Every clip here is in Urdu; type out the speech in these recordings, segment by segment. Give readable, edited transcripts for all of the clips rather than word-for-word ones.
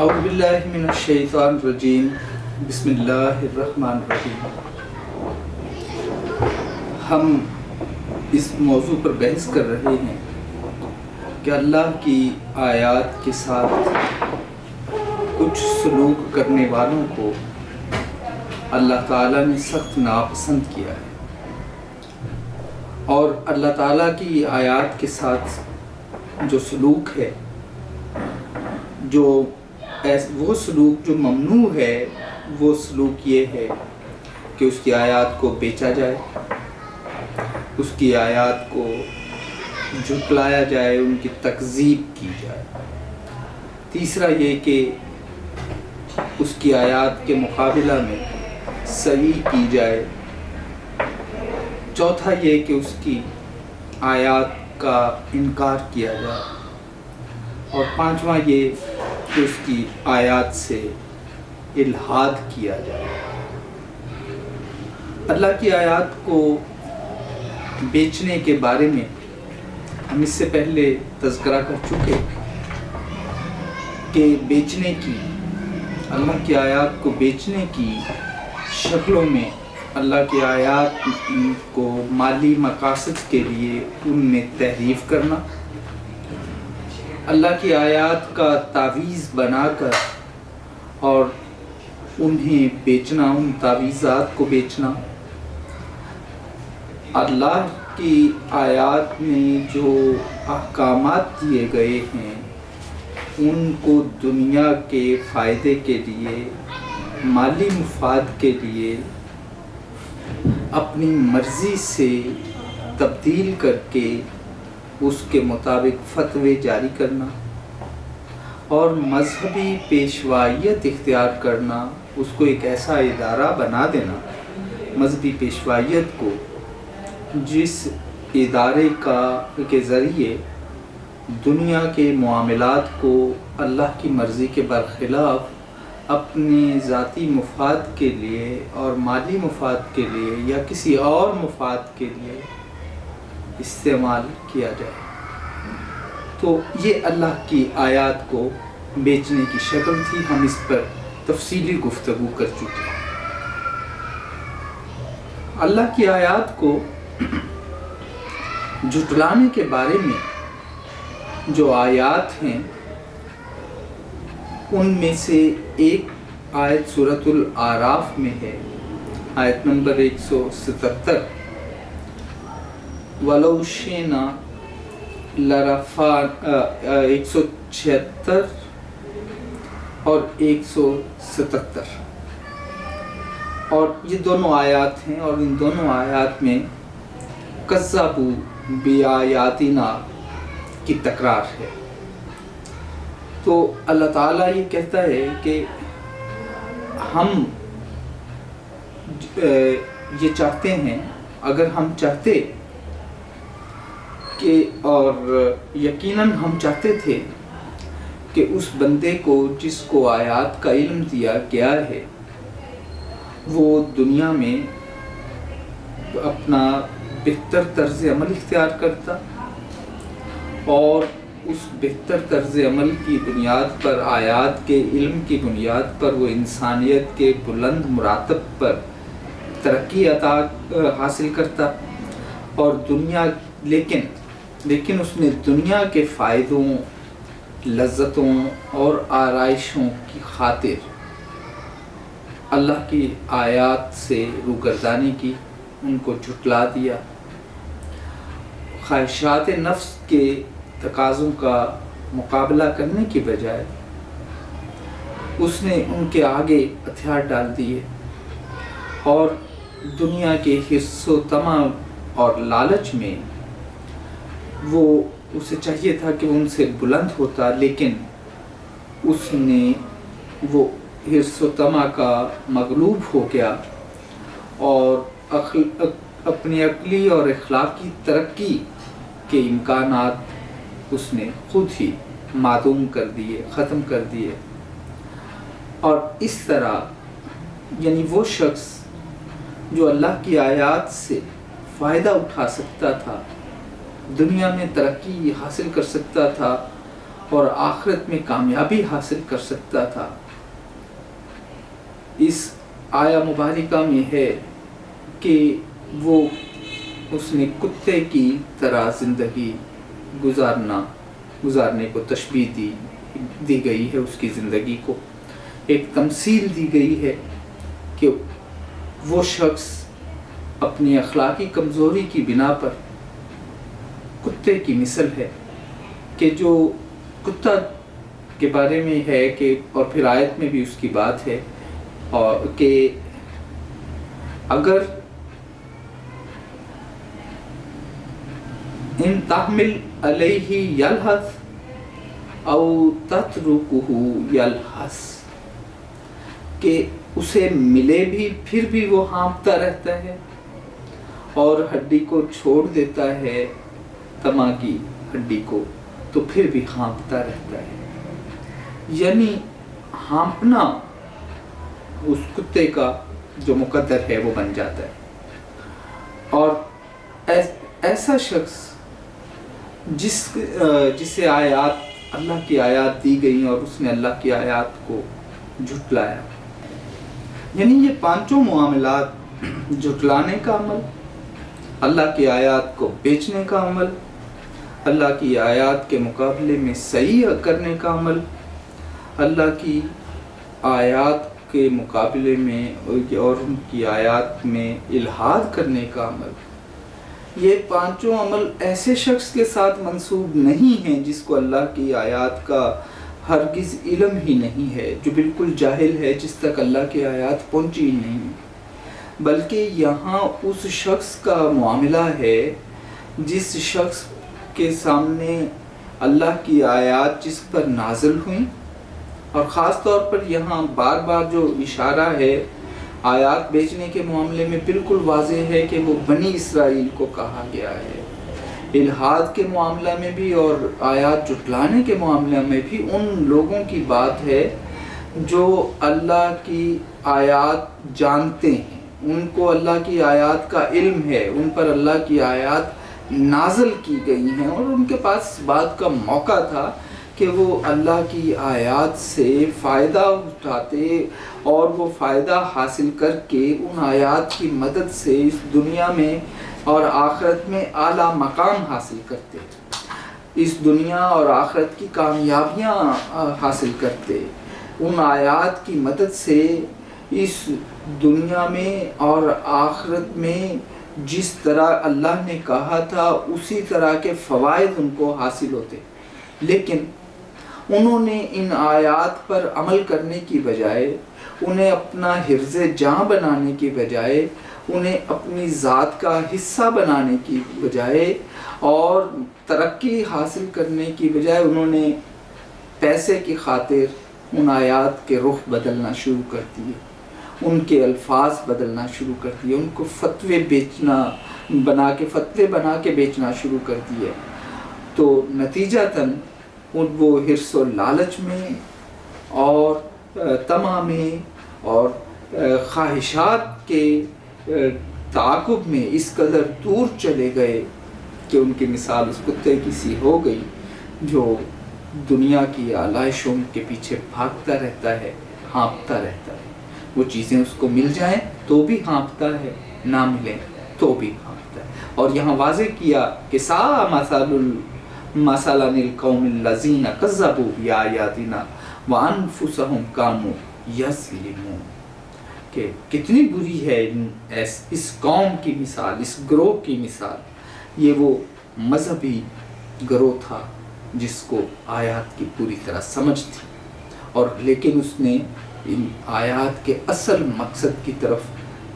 اعوذ باللہ من الشیطان الرجیم بسم اللہ الرحمن الرحیم۔ ہم اس موضوع پر بحث کر رہے ہیں کہ اللہ کی آیات کے ساتھ کچھ سلوک کرنے والوں کو اللہ تعالیٰ نے سخت ناپسند کیا ہے، اور اللہ تعالیٰ کی آیات کے ساتھ جو سلوک ہے، وہ سلوک جو ممنوع ہے، وہ سلوک یہ ہے کہ اس کی آیات کو بیچا جائے، اس کی آیات کو جھٹلایا جائے، ان کی تکذیب کی جائے۔ تیسرا یہ کہ اس کی آیات کے مقابلہ میں سعی کی جائے۔ چوتھا یہ کہ اس کی آیات کا انکار کیا جائے، اور پانچواں یہ کہ اس کی آیات سے الحاد کیا جائے۔ اللہ کی آیات کو بیچنے کے بارے میں ہم اس سے پہلے تذکرہ کر چکے کہ بیچنے کی، اللہ کی آیات کو بیچنے کی شکلوں میں اللہ کی آیات کو مالی مقاصد کے لیے ان میں تحریف کرنا، اللہ کی آیات کا تعویذ بنا کر اور انہیں بیچنا، ان تعویذات کو بیچنا، اللہ کی آیات میں جو احکامات دیے گئے ہیں ان کو دنیا کے فائدے کے لیے، مالی مفاد کے لیے اپنی مرضی سے تبدیل کر کے اس کے مطابق فتوے جاری کرنا، اور مذہبی پیشوائیت اختیار کرنا، اس کو ایک ایسا ادارہ بنا دینا، مذہبی پیشوائیت کو، جس ادارے کے ذریعے دنیا کے معاملات کو اللہ کی مرضی کے برخلاف اپنے ذاتی مفاد کے لیے اور مالی مفاد کے لیے یا کسی اور مفاد کے لیے استعمال کیا جائے۔ تو یہ اللہ کی آیات کو بیچنے کی شکل تھی، ہم اس پر تفصیلی گفتگو کر چکے ہیں۔ اللہ کی آیات کو جھٹلانے کے بارے میں جو آیات ہیں ان میں سے ایک آیت سورۃ الاعراف میں ہے، آیت نمبر 177، وَلَوْ شِئْنَا لَرَفَعْنَا، 176 اور 177، اور یہ دونوں آیات ہیں، اور ان دونوں آیات میں کذبوا بآیاتنا کی تکرار ہے۔ تو اللہ تعالیٰ یہ کہتا ہے کہ ہم یہ چاہتے ہیں، اگر ہم چاہتے کہ، اور یقیناً ہم چاہتے تھے کہ اس بندے کو جس کو آیات کا علم دیا گیا ہے وہ دنیا میں اپنا بہتر طرز عمل اختیار کرتا، اور اس بہتر طرز عمل کی بنیاد پر، آیات کے علم کی بنیاد پر وہ انسانیت کے بلند مراتب پر ترقی حاصل کرتا، اور دنیا لیکن اس نے دنیا کے فائدوں، لذتوں اور آرائشوں کی خاطر اللہ کی آیات سے روگردانی کی، ان کو جھٹلا دیا، خواہشات نفس کے تقاضوں کا مقابلہ کرنے کی بجائے اس نے ان کے آگے ہتھیار ڈال دیے، اور دنیا کے حرص و طمع اور لالچ میں وہ اسے چاہیے تھا کہ وہ ان سے بلند ہوتا، لیکن اس نے وہ حرص و طمع کا مغلوب ہو گیا، اور اپنی عقلی اور اخلاقی ترقی کے امکانات اس نے خود ہی معدوم کر دیے، ختم کر دیے۔ اور اس طرح یعنی وہ شخص جو اللہ کی آیات سے فائدہ اٹھا سکتا تھا، دنیا میں ترقی حاصل کر سکتا تھا، اور آخرت میں کامیابی حاصل کر سکتا تھا۔ اس آیا مبارکہ میں ہے کہ اس نے کتے کی طرح زندگی گزارنے کو تشبیہ دی گئی ہے۔ اس کی زندگی کو ایک تمثیل دی گئی ہے کہ وہ شخص اپنی اخلاقی کمزوری کی بنا پر کتے کی مثل ہے، کہ جو کتا کے بارے میں ہے کہ اور پھر آیت میں بھی اس کی بات ہے اور کہ اگر ان تحمل علیہ یلحث او تترکہ یلحث، کہ اسے ملے بھی پھر بھی وہ ہانپتا رہتا ہے اور ہڈی کو چھوڑ دیتا ہے، تما کی ہڈی کو، تو پھر بھی ہانپتا رہتا ہے۔ یعنی ہانپنا اس کتے کا جو مقدر ہے وہ بن جاتا ہے۔ اور ایسا شخص جسے آیات، اللہ کی آیات دی گئی اور اس نے اللہ کی آیات کو جھٹلایا، یعنی یہ پانچوں معاملات، جھٹلانے کا عمل، اللہ کی آیات کو بیچنے کا عمل، اللہ کی آیات کے مقابلے میں صحیح کرنے کا عمل، اللہ کی آیات کے مقابلے میں اور ان کی آیات میں الحاد کرنے کا عمل، یہ پانچوں عمل ایسے شخص کے ساتھ منسوب نہیں ہیں جس کو اللہ کی آیات کا ہرگز علم ہی نہیں ہے، جو بالکل جاہل ہے، جس تک اللہ کی آیات پہنچی ہی نہیں، بلکہ یہاں اس شخص کا معاملہ ہے جس شخص کے سامنے اللہ کی آیات جس پر نازل ہوئیں، اور خاص طور پر یہاں بار بار جو اشارہ ہے آیات بیچنے کے معاملے میں بالکل واضح ہے کہ وہ بنی اسرائیل کو کہا گیا ہے۔ الحاد کے معاملہ میں بھی اور آیات جھٹلانے کے معاملہ میں بھی ان لوگوں کی بات ہے جو اللہ کی آیات جانتے ہیں، ان کو اللہ کی آیات کا علم ہے، ان پر اللہ کی آیات نازل کی گئی ہیں، اور ان کے پاس اس بات کا موقع تھا کہ وہ اللہ کی آیات سے فائدہ اٹھاتے اور وہ فائدہ حاصل کر کے ان آیات کی مدد سے اس دنیا میں اور آخرت میں اعلیٰ مقام حاصل کرتے، اس دنیا اور آخرت کی کامیابیاں حاصل کرتے، ان آیات کی مدد سے اس دنیا میں اور آخرت میں جس طرح اللہ نے کہا تھا اسی طرح کے فوائد ان کو حاصل ہوتے۔ لیکن انہوں نے ان آیات پر عمل کرنے کی بجائے، انہیں اپنا حفظ جاں بنانے کی بجائے، انہیں اپنی ذات کا حصہ بنانے کی بجائے اور ترقی حاصل کرنے کی بجائے، انہوں نے پیسے کی خاطر ان آیات کے رخ بدلنا شروع کر دیے، ان کے الفاظ بدلنا شروع کر دیے، ان کو فتوے بنا کے بیچنا شروع کر دیے۔ تو نتیجتاً وہ حرص و لالچ میں اور طمع میں اور خواہشات کے تعاقب میں اس قدر دور چلے گئے کہ ان کی مثال اس کتے کی سی ہو گئی جو دنیا کی آلائشوں کے پیچھے بھاگتا رہتا ہے، ہانپتا رہتا ہے۔ وہ چیزیں اس کو مل جائیں تو بھی ہانپتا ہے، نہ ملیں تو بھی ہانپتا ہے۔ اور یہاں واضح کیا کہ ساء مثلا القوم الذین کذبوا بآیاتنا وانفسهم کانوا یظلمون، کہ کتنی بری ہے اس قوم کی مثال، اس گروہ کی مثال۔ یہ وہ مذہبی گروہ تھا جس کو آیات کی پوری طرح سمجھ تھی، اور لیکن اس نے ان آیات کے اصل مقصد کی طرف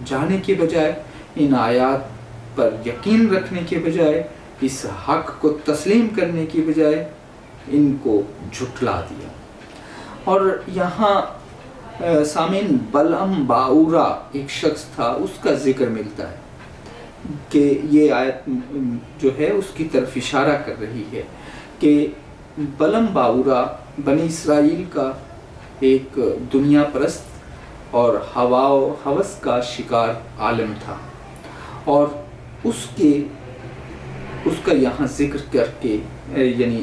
جانے کے بجائے، ان آیات پر یقین رکھنے کے بجائے، اس حق کو تسلیم کرنے کی بجائے ان کو جھٹلا دیا۔ اور یہاں سامعین بلعم باورا ایک شخص تھا، اس کا ذکر ملتا ہے کہ یہ آیت جو ہے اس کی طرف اشارہ کر رہی ہے کہ بلعم باورا بنی اسرائیل کا ایک دنیا پرست اور ہوا و ہوس کا شکار عالم تھا، اور اس کا یہاں ذکر کر کے یعنی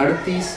38,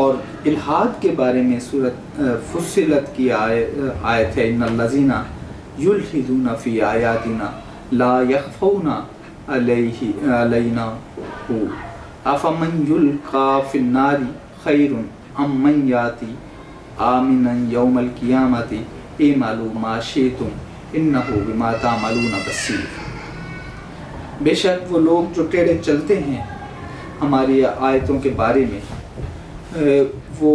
اور الحاد کے بارے میں سورۃ فصلت کی آیت ہے، ان الذین یلحدون فی آیاتنا لا یخفون علینا افمن یلقی فی النار خیر ام من یاتی آمنا یوم القیامت اعملوا ما شئتم انہ بما تعملون بصیر۔ بے شک وہ لوگ جو ٹیڑے چلتے ہیں ہماری آیتوں کے بارے میں، وہ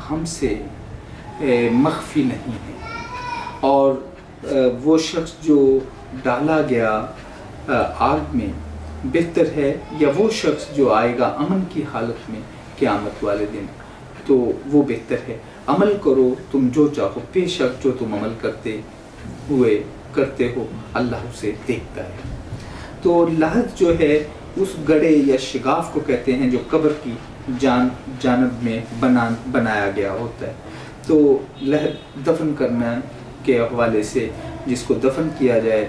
ہم سے مخفی نہیں ہے، اور وہ شخص جو ڈالا گیا آگ میں بہتر ہے یا وہ شخص جو آئے گا امن کی حالت میں قیامت والے دن، تو وہ بہتر ہے۔ عمل کرو تم جو چاہو، بے شک جو تم عمل کرتے ہو اللہ اسے دیکھتا ہے۔ تو لحد جو ہے اس گڑھے یا شگاف کو کہتے ہیں جو قبر کی جانب میں بنایا گیا ہوتا ہے۔ تو لحد دفن کرنا کے حوالے سے جس کو دفن کیا جائے،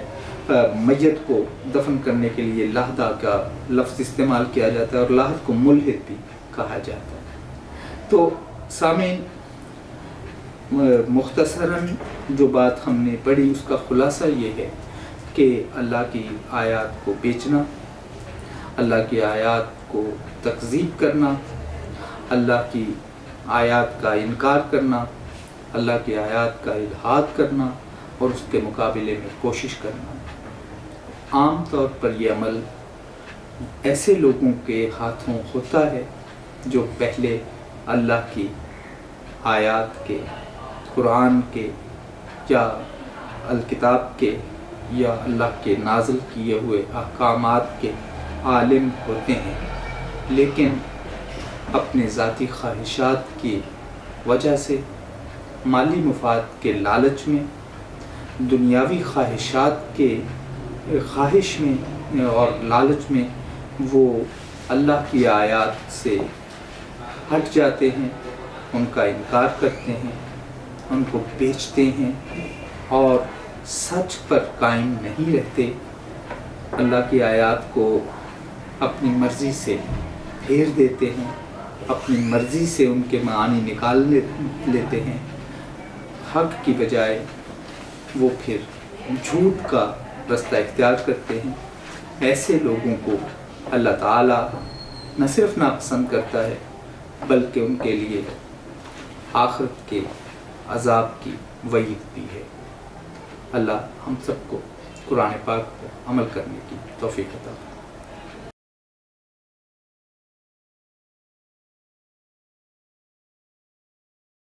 میت کو دفن کرنے کے لیے لحدہ کا لفظ استعمال کیا جاتا ہے، اور لحد کو ملحد بھی کہا جاتا ہے۔ تو سامعین، مختصراً جو بات ہم نے پڑھی اس کا خلاصہ یہ ہے کہ اللہ کی آیات کو بیچنا، اللہ کی آیات کو تکذیب کرنا، اللہ کی آیات کا انکار کرنا، اللہ کی آیات کا الحاد کرنا اور اس کے مقابلے میں کوشش کرنا۔ عام طور پر یہ عمل ایسے لوگوں کے ہاتھوں ہوتا ہے جو پہلے اللہ کی آیات کے، قرآن کے یا الکتاب کے یا اللہ کے نازل کیے ہوئے احکامات کے عالم ہوتے ہیں، لیکن اپنے ذاتی خواہشات کی وجہ سے، مالی مفاد کے لالچ میں، دنیاوی خواہشات کے خواہش میں اور لالچ میں وہ اللہ کی آیات سے ہٹ جاتے ہیں، ان کا انکار کرتے ہیں، ان کو بیچتے ہیں اور سچ پر قائم نہیں رہتے، اللہ کی آیات کو اپنی مرضی سے پھیر دیتے ہیں، اپنی مرضی سے ان کے معانی نکال لیتے ہیں، حق کی بجائے وہ پھر جھوٹ کا رستہ اختیار کرتے ہیں۔ ایسے لوگوں کو اللہ تعالیٰ نہ صرف ناپسند کرتا ہے بلکہ ان کے لیے آخرت کے عذاب کی وعید بھی ہے۔ اللہ ہم سب کو قرآن پاک پر عمل کرنے کی توفیق عطا فرمائے۔